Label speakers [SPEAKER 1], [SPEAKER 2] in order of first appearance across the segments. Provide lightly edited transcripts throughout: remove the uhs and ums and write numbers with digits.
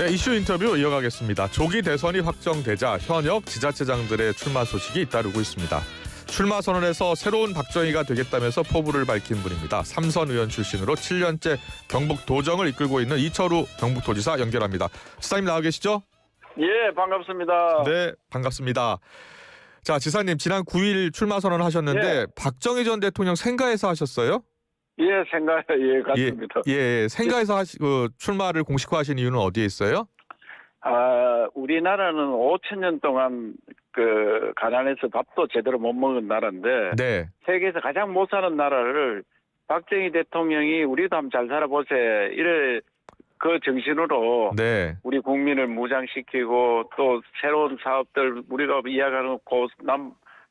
[SPEAKER 1] 네, 이슈 인터뷰 이어가겠습니다. 조기 대선이 확정되자 현역 지자체장들의 출마 소식이 잇따르고 있습니다. 출마 선언에서 새로운 박정희가 되겠다면서 포부를 밝힌 분입니다. 삼선 의원 출신으로 7년째 경북 도정을 이끌고 있는 이철우 경북도지사 연결합니다. 지사님 나와 계시죠?
[SPEAKER 2] 예, 반갑습니다.
[SPEAKER 1] 네, 반갑습니다. 자, 지사님 지난 9일 출마 선언하셨는데
[SPEAKER 2] 예.
[SPEAKER 1] 박정희 전 대통령 생가에서 하셨어요?
[SPEAKER 2] 예, 같습니다.
[SPEAKER 1] 생가에서 출마를 공식화하신 이유는 어디에 있어요?
[SPEAKER 2] 우리나라는 5천 년 동안 가난해서 밥도 제대로 못 먹은 나라인데
[SPEAKER 1] 네.
[SPEAKER 2] 세계에서 가장 못 사는 나라를 박정희 대통령이 우리도 한번 잘 살아보세 이래 그 정신으로
[SPEAKER 1] 네.
[SPEAKER 2] 우리 국민을 무장시키고 또 새로운 사업들 우리가 이야기하는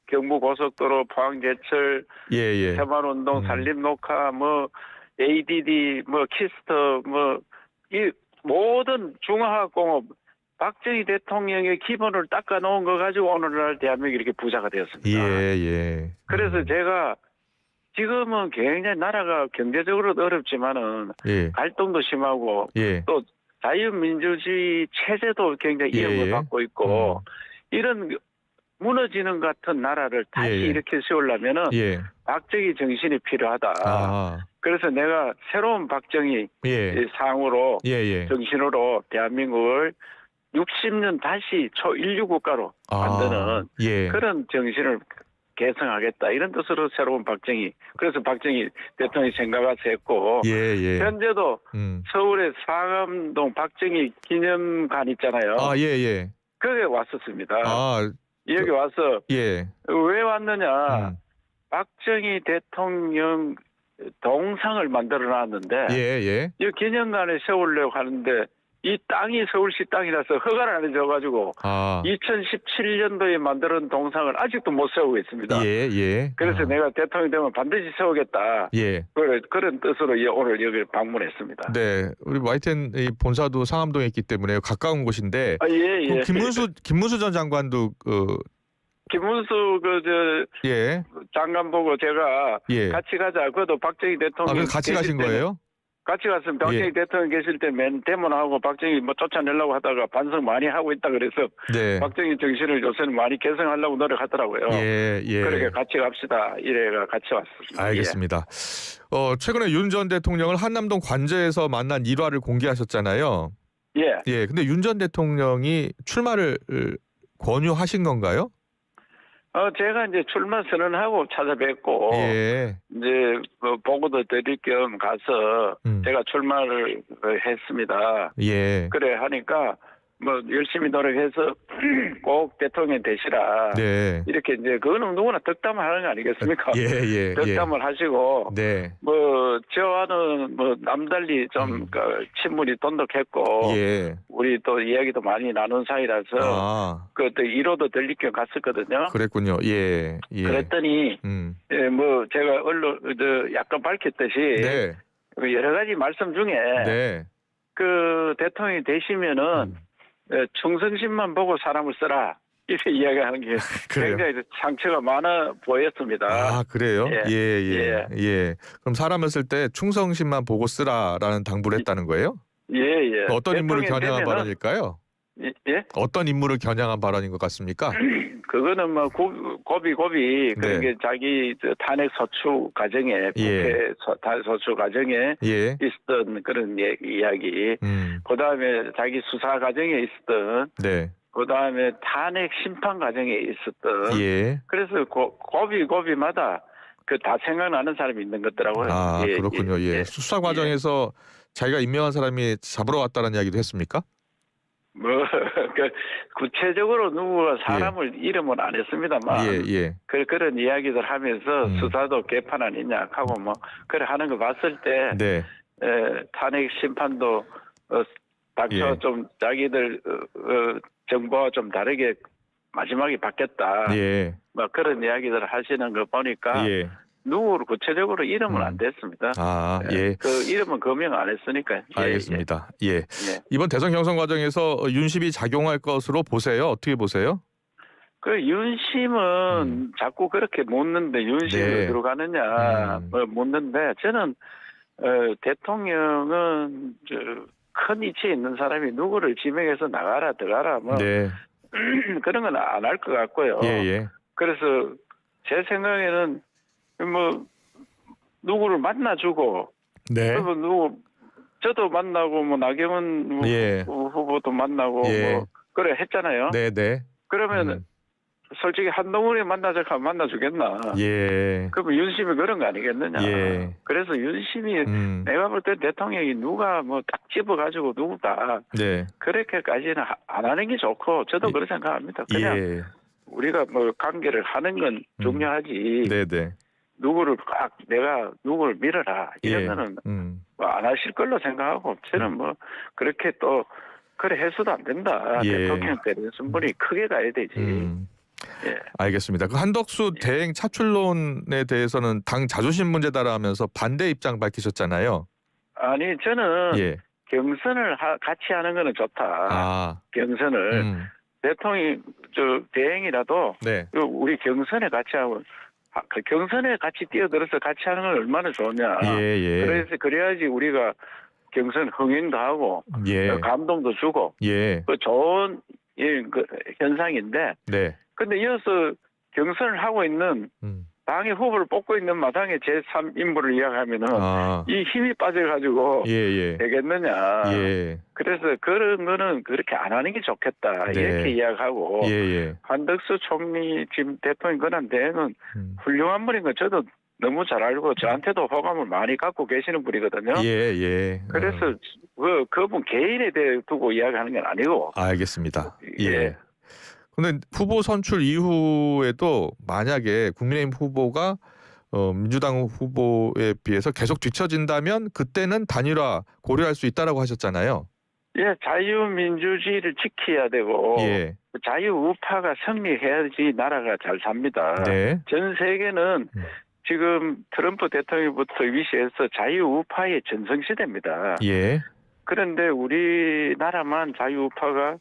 [SPEAKER 2] 경부 고속도로, 포항제철,
[SPEAKER 1] 예.
[SPEAKER 2] 새마을운동, 산림녹화, ADD, 키스터, 이 모든 중화학공업 박정희 대통령의 기본을 닦아놓은 거 가지고 오늘날 대한민국이 이렇게 부자가 되었습니다.
[SPEAKER 1] 예.
[SPEAKER 2] 그래서 제가 지금은 굉장히 나라가 경제적으로도 어렵지만은 갈등도 심하고 또 자유민주주의 체제도 굉장히 위협을 받고 있고 이런 무너지는 같은 나라를 다시 이렇게 세우려면은 박정희 정신이 필요하다. 그래서 내가 새로운 박정희 상으로 정신으로 대한민국을 60년 다시 초인류 국가로 만드는 그런 정신을 개성하겠다. 이런 뜻으로 새로운 박정희. 그래서 박정희 대통령이 생각해서 했고 현재도 서울의 상암동 박정희 기념관 있잖아요. 거기에 왔었습니다. 여기 와서 왜 왔느냐. 박정희 대통령 동상을 만들어놨는데 이 기념관에 세우려고 하는데 이 땅이 서울시 땅이라서 허가를 안 해줘가지고 2017년도에 만든 동상을 아직도 못 세우고 있습니다. 그래서 내가 대통령 되면 반드시 세우겠다. 그런 뜻으로 오늘 여기 방문했습니다.
[SPEAKER 1] 네, 우리 YTN 본사도 상암동에 있기 때문에 가까운 곳인데 김문수 전 장관도
[SPEAKER 2] 김문수 장관 보고 제가 같이 가자. 그것도 박정희 대통령
[SPEAKER 1] 그래서 같이 가신 거예요?
[SPEAKER 2] 같이 갔으면 박정희 대통령 계실 때 맨 데모나하고 박정희 쫓아내려고 하다가 반성 많이 하고 있다 그래서 박정희 정신을 요새는 많이 개성하려고 노력하더라고요. 그렇게 같이 갑시다. 이래가 같이 왔습니다.
[SPEAKER 1] 알겠습니다. 최근에 윤 전 대통령을 한남동 관저에서 만난 일화를 공개하셨잖아요. 근데 윤 전 대통령이 출마를 권유하신 건가요?
[SPEAKER 2] 제가 이제 출마 선언하고 찾아뵙고 이제 보고도 드릴 겸 가서 제가 출마를 했습니다. 그래 하니까 열심히 노력해서 꼭 대통령 되시라. 이렇게 이제 그거는 누구나 덕담을 하는 거 아니겠습니까? 덕담을 하시고 저와는 남달리 좀 친분이 돈독했고 우리 또 이야기도 많이 나눈 사이라서 그또 1호도 들릴 겸 갔었거든요.
[SPEAKER 1] 그랬군요.
[SPEAKER 2] 그랬더니 제가 약간 밝혔듯이 여러 가지 말씀 중에 그 대통령이 되시면은 충성심만 보고 사람을 써라. 이렇게 이야기하는 게 굉장히 상처가 많아 보였습니다.
[SPEAKER 1] 그래요? 그럼 사람을 쓸 때 충성심만 보고 쓰라라는 당부를 했다는 거예요? 어떤 인물을 겨냥한 발언일까요? 어떤 인물을 겨냥한 발언인 것 같습니까?
[SPEAKER 2] 그거는 고비 그런 게 자기 탄핵 소추 과정에 국회 탄핵 소추 과정에 있었던 그런 이야기. 그다음에 자기 수사 과정에 있었던. 그다음에 탄핵 심판 과정에 있었던. 그래서 고비마다 다 생각나는 사람이 있는 것더라고요.
[SPEAKER 1] 그렇군요. 수사 과정에서 자기가 임명한 사람이 잡으러 왔다는 이야기도 했습니까?
[SPEAKER 2] 구체적으로 누구가 사람을 이름은 안 했습니다만 그런 이야기들 하면서 수사도 개판 아니냐 하고 그래 하는 거 봤을 때 탄핵 심판도 닥쳐 좀 자기들 정보와 좀 다르게 마지막에 받겠다 그런 이야기들 하시는 거 보니까 누구를 구체적으로 이름은 안 됐습니다. 그 이름은 거명 안 했으니까.
[SPEAKER 1] 알겠습니다. 이번 대선 경선 과정에서 윤심이 작용할 것으로 보세요. 어떻게 보세요?
[SPEAKER 2] 그 윤심은 자꾸 그렇게 묻는데 윤심이 어디로 가느냐 묻는데 저는 대통령은 큰 위치에 있는 사람이 누구를 지명해서 나가라 들어가라 뭐
[SPEAKER 1] 네.
[SPEAKER 2] 그런 건 안 할 것 같고요.
[SPEAKER 1] 예.
[SPEAKER 2] 그래서 제 생각에는 뭐 누구를 만나주고
[SPEAKER 1] 네.
[SPEAKER 2] 그리고 누구 저도 만나고 뭐 나경원 후보도 만나고 뭐 그래 했잖아요.
[SPEAKER 1] 네.
[SPEAKER 2] 그러면 솔직히 한동훈이 만나자 하면 만나주겠나? 그러면 윤심이 그런 거 아니겠느냐? 그래서 윤심이 내가 볼 때 대통령이 누가 뭐 딱 집어가지고 누구다 그렇게까지는 안 하는 게 좋고 저도 그렇게 생각합니다. 그냥 우리가 뭐 관계를 하는 건 중요하지. 누구를 꽉 내가 누구를 밀어라 이러면은 뭐 안 하실 걸로 생각하고 저는 뭐 그렇게 또 그래 해서도 안 된다. 대통령 때는 순분이 크게 가야 되지.
[SPEAKER 1] 알겠습니다. 그 한덕수 대행 차출론에 대해서는 당 자존심 문제다라면서 반대 입장 밝히셨잖아요.
[SPEAKER 2] 아니 저는 경선을 같이 하는 거는 좋다. 경선을 대통령 대행이라도 우리 경선에 같이 하고 그 경선에 같이 뛰어들어서 같이 하는 건 얼마나 좋냐. 그래서 그래야지 우리가 경선 흥행도 하고 감동도 주고 그 좋은 그 현상인데. 근데 이어서 경선을 하고 있는 당의 후보를 뽑고 있는 마당에 제3인물을 이야기하면은 이 힘이 빠져가지고 되겠느냐. 그래서 그런 거는 그렇게 안 하는 게 좋겠다. 이렇게 이야기하고 한덕수 총리 지금 대통령 권한 대행은 훌륭한 분인 거 저도 너무 잘 알고 저한테도 호감을 많이 갖고 계시는 분이거든요. 그래서 그분 개인에 대해 두고 이야기하는 건 아니고.
[SPEAKER 1] 알겠습니다. 근데 후보 선출 이후에도 만약에 국민의힘 후보가 민주당 후보에 비해서 계속 뒤처진다면 그때는 단일화 고려할 수 있다라고 하셨잖아요.
[SPEAKER 2] 자유민주주의를 지켜야 되고 자유우파가 승리해야지 나라가 잘 삽니다. 전 세계는 지금 트럼프 대통령부터 위시해서 자유우파의 전성시대입니다. 그런데 우리나라만 자유우파가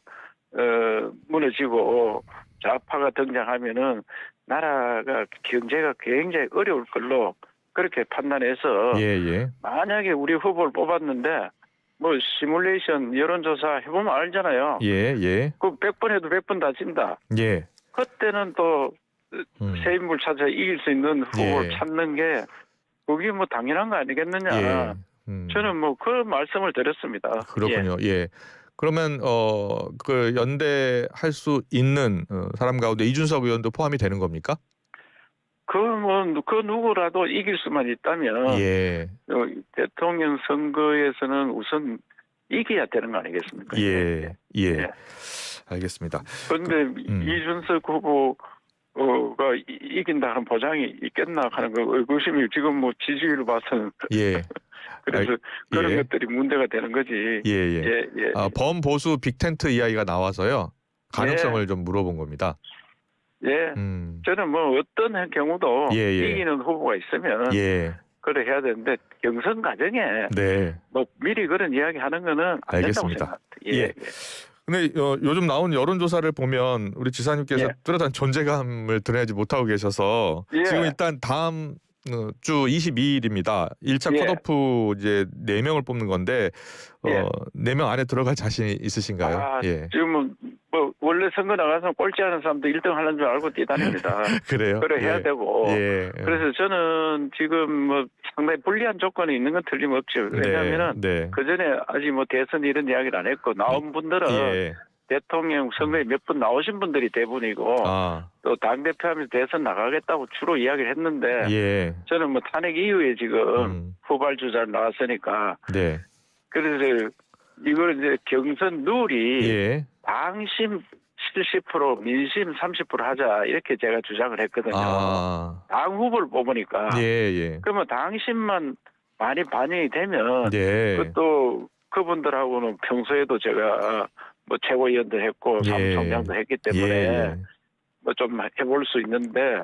[SPEAKER 2] 무너지고 좌파가 등장하면은 나라가 경제가 굉장히 어려울 걸로 그렇게 판단해서 만약에 우리 후보를 뽑았는데 뭐 시뮬레이션 여론조사 해보면 알잖아요. 그 100번 해도 100번 다 진다. 그때는 또 새 인물 찾아 이길 수 있는 후보를 찾는 게 그게 뭐 당연한 거 아니겠느냐. 저는 뭐 그 말씀을 드렸습니다.
[SPEAKER 1] 그렇군요. 그러면 그 연대할 수 있는 사람 가운데 이준석 의원도 포함이 되는 겁니까?
[SPEAKER 2] 그 누구라도 이길 수만 있다면 대통령 선거에서는 우선 이겨야 되는 거 아니겠습니까?
[SPEAKER 1] 알겠습니다.
[SPEAKER 2] 그런데 이준석 후보가 이긴다는 보장이 있겠나 하는 거 의구심이 지금 뭐 지지율을 봐서는 그래서 그런 것들이 문제가 되는 거지.
[SPEAKER 1] 범보수 빅텐트 이야기가 나와서요. 가능성을 좀 물어본 겁니다.
[SPEAKER 2] 저는 뭐 어떤 경우도 이기는 후보가 있으면 그래 해야 되는데 경선 과정에 뭐 미리 그런 이야기 하는 거는 안 된다고 생각합니다.
[SPEAKER 1] 근데 요즘 나온 여론조사를 보면 우리 지사님께서 뚜렷한 존재감을 드러내지 못하고 계셔서 지금 일단 다음 주 22일입니다. 1차 컷오프 이제 4명을 뽑는 건데 4명 안에 들어갈 자신이 있으신가요?
[SPEAKER 2] 지금은 뭐 원래 선거 나가서 꼴찌하는 사람도 1등 하는 줄 알고 뛰다닙니다.
[SPEAKER 1] 그래요?
[SPEAKER 2] 그래 해야 되고. 그래서 저는 지금 뭐 상당히 불리한 조건이 있는 건 틀림없죠. 왜냐하면은 그 전에 아직 뭐 대선 이런 이야기를 안 했고 나온 분들은 대통령 선거에 몇 분 나오신 분들이 대부분이고 또 당대표하면서 대선 나가겠다고 주로 이야기를 했는데 저는 뭐 탄핵 이후에 지금 후발주자로 나왔으니까 그래서 이걸 이제 경선 룰이 당심 70% 민심 30% 하자 이렇게 제가 주장을 했거든요. 당 후보를 뽑으니까 그러면 당심만 많이 반영이 되면 그것도 그분들하고는 평소에도 제가 뭐 최고위원도 했고 사무총장도 했기 때문에 뭐 좀 해볼 수 있는데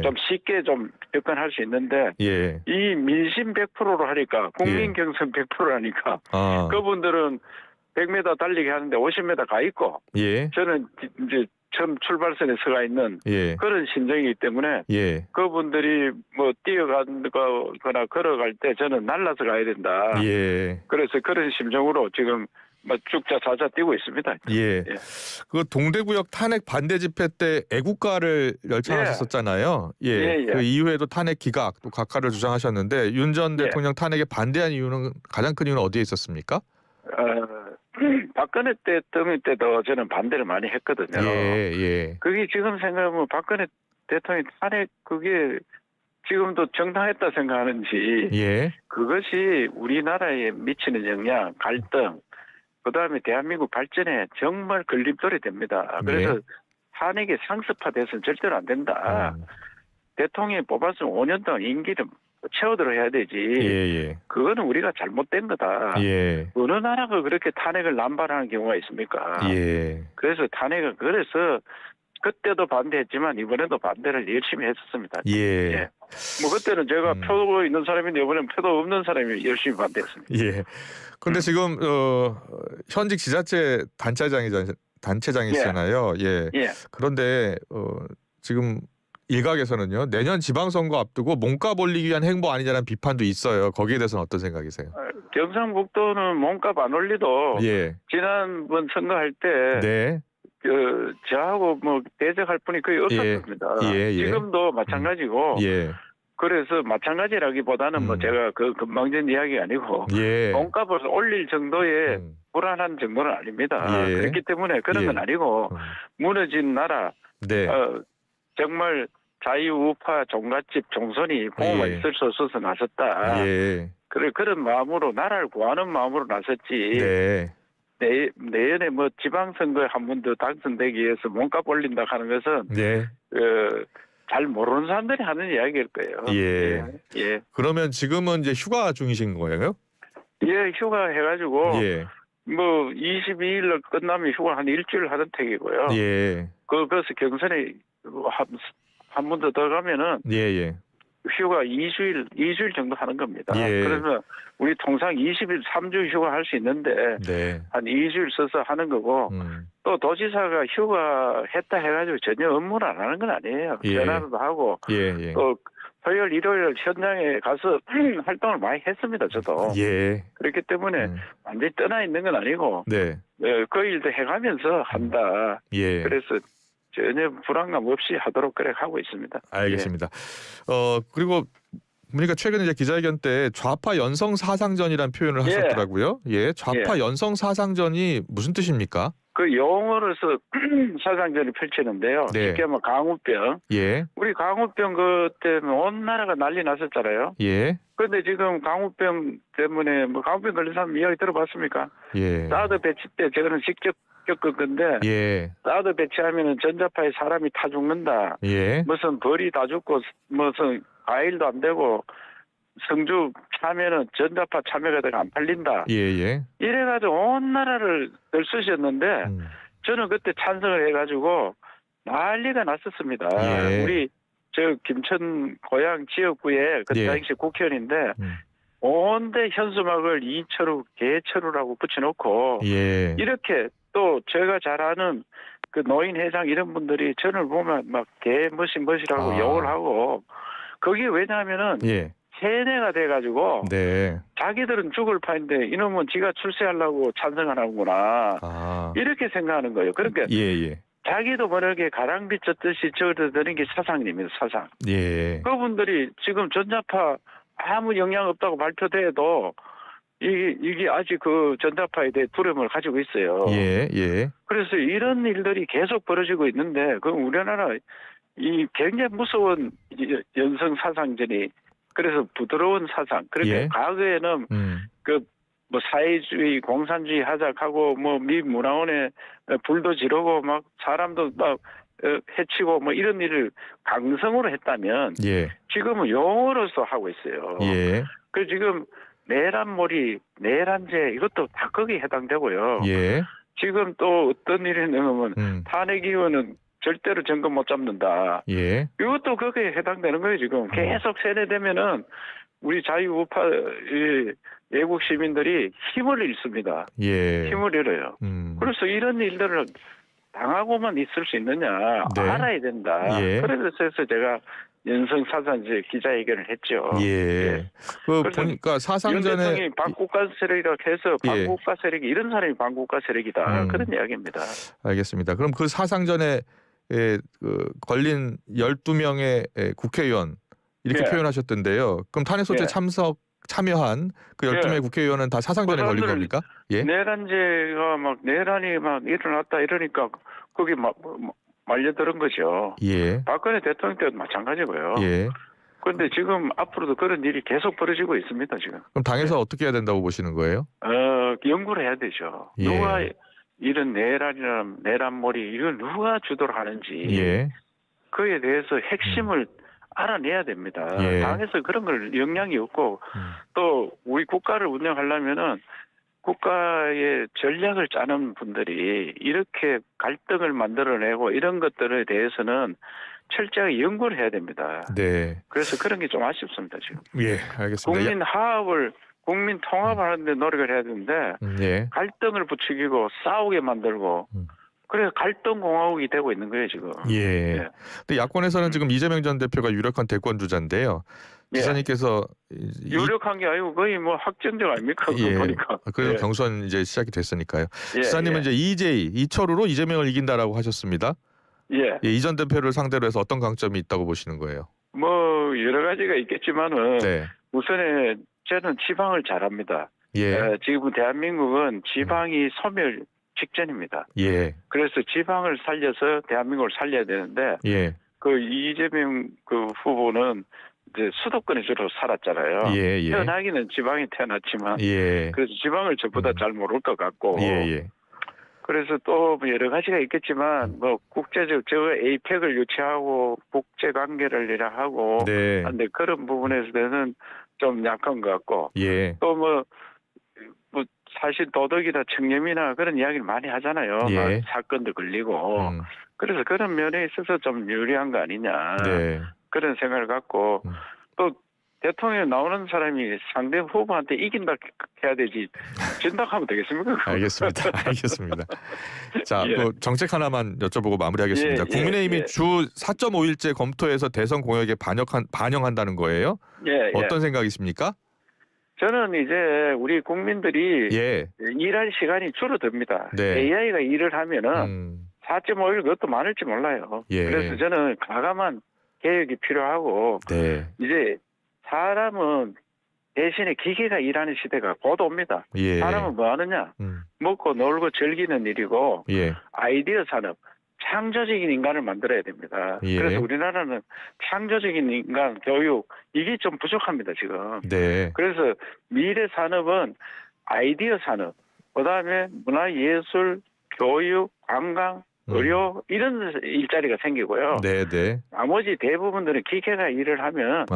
[SPEAKER 2] 좀 쉽게 좀 접근할 수 있는데 이 민심 100%로 하니까 국민 경선 100%로 하니까 그분들은 100m 달리기 하는데 50m 가 있고 저는 이제 처음 출발선에 서가 있는
[SPEAKER 1] 예.
[SPEAKER 2] 그런 심정이기 때문에
[SPEAKER 1] 예.
[SPEAKER 2] 그분들이 뭐 뛰어가거나 걸어갈 때 저는 날라서 가야 된다.
[SPEAKER 1] 예.
[SPEAKER 2] 그래서 그런 심정으로 지금 뭐 쭉자자자 뛰고 있습니다.
[SPEAKER 1] 예.
[SPEAKER 2] 예.
[SPEAKER 1] 그 동대구역 탄핵 반대 집회 때 애국가를 열창하셨었잖아요. 예.
[SPEAKER 2] 예.
[SPEAKER 1] 그 이후에도 탄핵 기각 또 각하를 주장하셨는데 윤 전 대통령 탄핵에 반대한 이유는 가장 큰 이유는 어디에 있었습니까?
[SPEAKER 2] 박근혜 대통령 때도 저는 반대를 많이 했거든요.
[SPEAKER 1] 예.
[SPEAKER 2] 그게 지금 생각하면 박근혜 대통령 탄핵 그게 지금도 정당했다 생각하는지
[SPEAKER 1] 예.
[SPEAKER 2] 그것이 우리나라에 미치는 영향, 갈등, 그다음에 대한민국 발전에 정말 걸림돌이 됩니다. 그래서 탄핵이 상습화돼서는 절대로 안 된다. 대통령이 뽑았으면 5년 동안 임기를 채워들어야 되지.
[SPEAKER 1] 예.
[SPEAKER 2] 그거는 우리가 잘못된 거다.
[SPEAKER 1] 예.
[SPEAKER 2] 어느 나라가 그렇게 탄핵을 남발하는 경우가 있습니까?
[SPEAKER 1] 예.
[SPEAKER 2] 그래서 탄핵을 그래서 그때도 반대했지만 이번에도 반대를 열심히 했었습니다.
[SPEAKER 1] 예.
[SPEAKER 2] 뭐 그때는 제가 표 있는 사람인데 이번에는 표도 없는 사람이 열심히 반대했습니다.
[SPEAKER 1] 예. 그런데 지금 현직 지자체 단체장이잖아요. 예. 그런데 지금 일각에서는요 내년 지방선거 앞두고 몸값 올리기 위한 행보 아니냐는 비판도 있어요. 거기에 대해서는 어떤 생각이세요?
[SPEAKER 2] 경상북도는 몸값 안 올리도 지난번 선거할 때 저하고 뭐 대적할 분이 거의 없었습니다. 지금도 마찬가지고 그래서 마찬가지라기보다는 뭐 제가 그 금방 전 이야기가 아니고 몸값을 올릴 정도의 불안한 정도는 아닙니다. 그렇기 때문에 그런 건 아니고 무너진 나라 정말 자유우파 종갓집 종손이 보호가 있을 수 없어서 나섰다. 그런 마음으로 나라를 구하는 마음으로 나섰지. 내년에 뭐 지방선거에 한 번 더 당선되기 위해서 몸값 올린다 하는 것은 잘 모르는 사람들이 하는 이야기일 거예요.
[SPEAKER 1] 그러면 지금은 이제 휴가 중이신 거예요?
[SPEAKER 2] 휴가 해가지고 뭐 22일로 끝나면 휴가 한 일주일 하던 택이고요. 그래서 경선에 한 번 더 들어가면은 휴가 2주일 정도 하는 겁니다. 그래서 우리 통상 20일 3주 휴가 할 수 있는데 한 2주일 써서 하는 거고 또 도지사가 휴가 했다 해가지고 전혀 업무를 안 하는 건 아니에요. 전화도 하고 또 토요일 일요일 현장에 가서 활동을 많이 했습니다. 저도. 그렇기 때문에 완전히 떠나 있는 건 아니고 그 일도 해가면서 한다. 그래서 전혀 불안감 없이 하도록 그래 하고 있습니다.
[SPEAKER 1] 알겠습니다. 그리고 보니까 최근에 이제 기자회견 때 좌파 연성 사상전이라는 표현을 하셨더라고요. 좌파 연성 사상전이 무슨 뜻입니까?
[SPEAKER 2] 그 용어로서 사상전이 펼치는데요. 쉽게 말하면 강우병. 우리 강우병 그때 온 나라가 난리 났었잖아요. 그런데 지금 강우병 때문에 뭐 강우병 걸린 사람 이야기 들어봤습니까? 사드 배치 때 저는 직접 겪은 건데 사드 배치하면은 전자파에 사람이 타 죽는다. 무슨 벌이 다 죽고 무슨 과일도 안 되고 성주 차면은 전자파 참여가 되고 안 팔린다. 이래가지고 온 나라를 들쑤셨는데 저는 그때 찬성을 해가지고 난리가 났었습니다. 우리 저 김천 고향 지역구에 그때 당시 국회의원인데 온데 현수막을 이철우 개철우라고 붙여놓고 이렇게 또 제가 잘 아는 그 노인 회장 이런 분들이 저를 보면 막 개머신머시라고 욕을 하고 그게 왜냐하면은 세뇌가 돼가지고 자기들은 죽을 판인데 이놈은 지가 출세하려고 찬성을 하는구나 이렇게 생각하는 거예요. 그러니까 자기도 모르게 가랑비 쳤듯이 저어드는 게 사상입니다. 사상. 그분들이 지금 전자파 아무 영향 없다고 발표돼도 이게 아직 그 전자파에 대해 두려움을 가지고 있어요. 그래서 이런 일들이 계속 벌어지고 있는데 그 우리나라 이 굉장히 무서운 연성 사상전이 그래서 부드러운 사상. 그러니까 과거에는 그 뭐 사회주의, 공산주의 하자하고 뭐 미 문화원에 불도 지르고 막 사람도 막 해치고 뭐 이런 일을 강성으로 했다면 지금은 용어로서 하고 있어요. 그 지금 내란몰이, 내란죄 이것도 다 거기에 해당되고요. 지금 또 어떤 일이 있냐면 탄핵 이후는 절대로 정권 못 잡는다. 이것도 거기에 해당되는 거예요. 지금 계속 세뇌되면은 우리 자유우파 외국 시민들이 힘을 잃습니다. 힘을 잃어요. 그래서 이런 일들을 당하고만 있을 수 있느냐
[SPEAKER 1] 네.
[SPEAKER 2] 알아야 된다.
[SPEAKER 1] 예.
[SPEAKER 2] 그래서 제가 연성사상제 기자회견을 했죠.
[SPEAKER 1] 예.
[SPEAKER 2] 예.
[SPEAKER 1] 그 보니까 사상전에
[SPEAKER 2] 윤 대통령이 반국가 세력이라고 해서
[SPEAKER 1] 예.
[SPEAKER 2] 반국가 세력이 이런 사람이 반국가 세력이다. 그런 이야기입니다.
[SPEAKER 1] 알겠습니다. 그럼 그 사상전에 그 걸린 12명의 국회의원 이렇게
[SPEAKER 2] 예.
[SPEAKER 1] 표현하셨던데요. 그럼 탄핵소추에
[SPEAKER 2] 예.
[SPEAKER 1] 참여한 그 12명의
[SPEAKER 2] 예.
[SPEAKER 1] 국회의원은 다 사상전에
[SPEAKER 2] 그
[SPEAKER 1] 걸린
[SPEAKER 2] 사람들은
[SPEAKER 1] 겁니까? 예.
[SPEAKER 2] 내란죄가 막 내란이 막 일어났다 이러니까 거기 막 말려드는 거죠.
[SPEAKER 1] 예.
[SPEAKER 2] 박근혜 대통령 때도 마찬가지고요.
[SPEAKER 1] 예.
[SPEAKER 2] 그런데 지금 앞으로도 그런 일이 계속 벌어지고 있습니다. 지금.
[SPEAKER 1] 그럼 당에서 어떻게 해야 된다고 보시는 거예요?
[SPEAKER 2] 연구를 해야 되죠.
[SPEAKER 1] 예.
[SPEAKER 2] 누가 이런 내란몰이 이걸 누가 주도를 하는지
[SPEAKER 1] 예.
[SPEAKER 2] 그에 대해서 핵심을 알아내야 됩니다.
[SPEAKER 1] 예.
[SPEAKER 2] 당에서 그런 걸 역량이 없고 또 우리 국가를 운영하려면은 국가의 전략을 짜는 분들이 이렇게 갈등을 만들어내고 이런 것들에 대해서는 철저하게 연구를 해야 됩니다.
[SPEAKER 1] 네.
[SPEAKER 2] 그래서 그런 게 좀 아쉽습니다, 지금.
[SPEAKER 1] 예, 알겠습니다.
[SPEAKER 2] 국민 통합을 하는데 노력을 해야 되는데
[SPEAKER 1] 예.
[SPEAKER 2] 갈등을 부추기고 싸우게 만들고 그래서 갈등 공화국이 되고 있는 거예요, 지금.
[SPEAKER 1] 예.
[SPEAKER 2] 예.
[SPEAKER 1] 근데 야권에서는 지금 이재명 전 대표가 유력한 대권 주자인데요.
[SPEAKER 2] 예.
[SPEAKER 1] 기자님께서
[SPEAKER 2] 유력한 게 아니고 거의 뭐 확정적 아닙니까? 그거 보니까.
[SPEAKER 1] 그래서
[SPEAKER 2] 예.
[SPEAKER 1] 경선 이제 시작이 됐으니까요.
[SPEAKER 2] 예,
[SPEAKER 1] 기자님은 이제 이철우로 이재명을 이긴다라고 하셨습니다.
[SPEAKER 2] 예.
[SPEAKER 1] 이 전 대표를 상대로 해서 어떤 강점이 있다고 보시는 거예요?
[SPEAKER 2] 뭐 여러 가지가 있겠지만은
[SPEAKER 1] 네.
[SPEAKER 2] 우선에 저는 지방을 잘합니다.
[SPEAKER 1] 예.
[SPEAKER 2] 지금 대한민국은 지방이 소멸 직전입니다.
[SPEAKER 1] 예.
[SPEAKER 2] 그래서 지방을 살려서 대한민국을 살려야 되는데
[SPEAKER 1] 예.
[SPEAKER 2] 그 이재명 그 후보는 이제 수도권에 주로 살았잖아요.
[SPEAKER 1] 예. 예.
[SPEAKER 2] 태어나기는 지방에 태어났지만
[SPEAKER 1] 예.
[SPEAKER 2] 그래서 지방을 저보다 잘 모를 것 같고
[SPEAKER 1] 예. 예.
[SPEAKER 2] 그래서 또 여러 가지가 있겠지만 뭐 국제적 저 에이펙을 유치하고 국제 관계를 일하고
[SPEAKER 1] 네.
[SPEAKER 2] 근데 그런 부분에서는 좀 약한 것 같고
[SPEAKER 1] 예.
[SPEAKER 2] 또 뭐 사실 도덕이나 청렴이나 그런 이야기를 많이 하잖아요.
[SPEAKER 1] 예.
[SPEAKER 2] 막 사건도 걸리고 그래서 그런 면에 있어서 좀 유리한 거 아니냐
[SPEAKER 1] 네.
[SPEAKER 2] 그런 생각을 갖고 또 대통령에 나오는 사람이 상대 후보한테 이긴다 해야 되지 진다 하면 되겠습니까?
[SPEAKER 1] 알겠습니다. 알겠습니다. 자,
[SPEAKER 2] 예.
[SPEAKER 1] 그 정책 하나만 여쭤보고 마무리하겠습니다.
[SPEAKER 2] 예,
[SPEAKER 1] 국민의힘이
[SPEAKER 2] 예.
[SPEAKER 1] 주 4.5일제 검토해서 대선 공약에 반영한다는 거예요?
[SPEAKER 2] 예,
[SPEAKER 1] 어떤 생각이십니까?
[SPEAKER 2] 저는 이제 우리 국민들이
[SPEAKER 1] 예.
[SPEAKER 2] 일할 시간이 줄어듭니다.
[SPEAKER 1] 네.
[SPEAKER 2] AI가 일을 하면은 4.5일 그것도 많을지 몰라요.
[SPEAKER 1] 예.
[SPEAKER 2] 그래서 저는 과감한 개혁이 필요하고
[SPEAKER 1] 네.
[SPEAKER 2] 이제 사람은 대신에 기계가 일하는 시대가 곧 옵니다.
[SPEAKER 1] 예.
[SPEAKER 2] 사람은 뭐 하느냐? 먹고 놀고 즐기는 일이고
[SPEAKER 1] 예.
[SPEAKER 2] 아이디어 산업, 창조적인 인간을 만들어야 됩니다.
[SPEAKER 1] 예.
[SPEAKER 2] 그래서 우리나라는 창조적인 인간 교육 이게 좀 부족합니다, 지금.
[SPEAKER 1] 네.
[SPEAKER 2] 그래서 미래 산업은 아이디어 산업, 그다음에 문화예술, 교육, 관광, 의료 이런 일자리가 생기고요.
[SPEAKER 1] 네, 네.
[SPEAKER 2] 나머지 대부분들은 기계가 일을 하면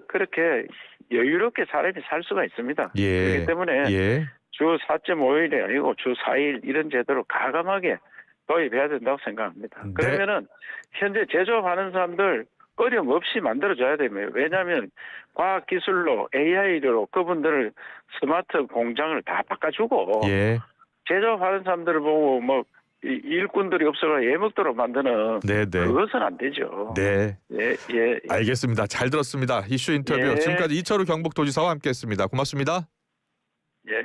[SPEAKER 2] 그렇게 여유롭게 사람이 살 수가 있습니다.
[SPEAKER 1] 예.
[SPEAKER 2] 그렇기 때문에
[SPEAKER 1] 예.
[SPEAKER 2] 주 4.5일이 아니고 주 4일 이런 제도를 과감하게 도입해야 된다고 생각합니다.
[SPEAKER 1] 네.
[SPEAKER 2] 그러면은 현재 제조업하는 사람들 어려움 없이 만들어줘야 됩니다. 왜냐하면 과학기술로 AI로 그분들을 스마트 공장을 다 바꿔주고
[SPEAKER 1] 예.
[SPEAKER 2] 제조업하는 사람들을 보고 뭐 일꾼들이 없어서 예먹도록 만드는
[SPEAKER 1] 네, 네.
[SPEAKER 2] 그것은 안 되죠.
[SPEAKER 1] 네.
[SPEAKER 2] 예, 예.
[SPEAKER 1] 알겠습니다. 잘 들었습니다. 이슈 인터뷰
[SPEAKER 2] 예.
[SPEAKER 1] 지금까지 이철우 경북도지사와 함께했습니다. 고맙습니다.
[SPEAKER 2] 예.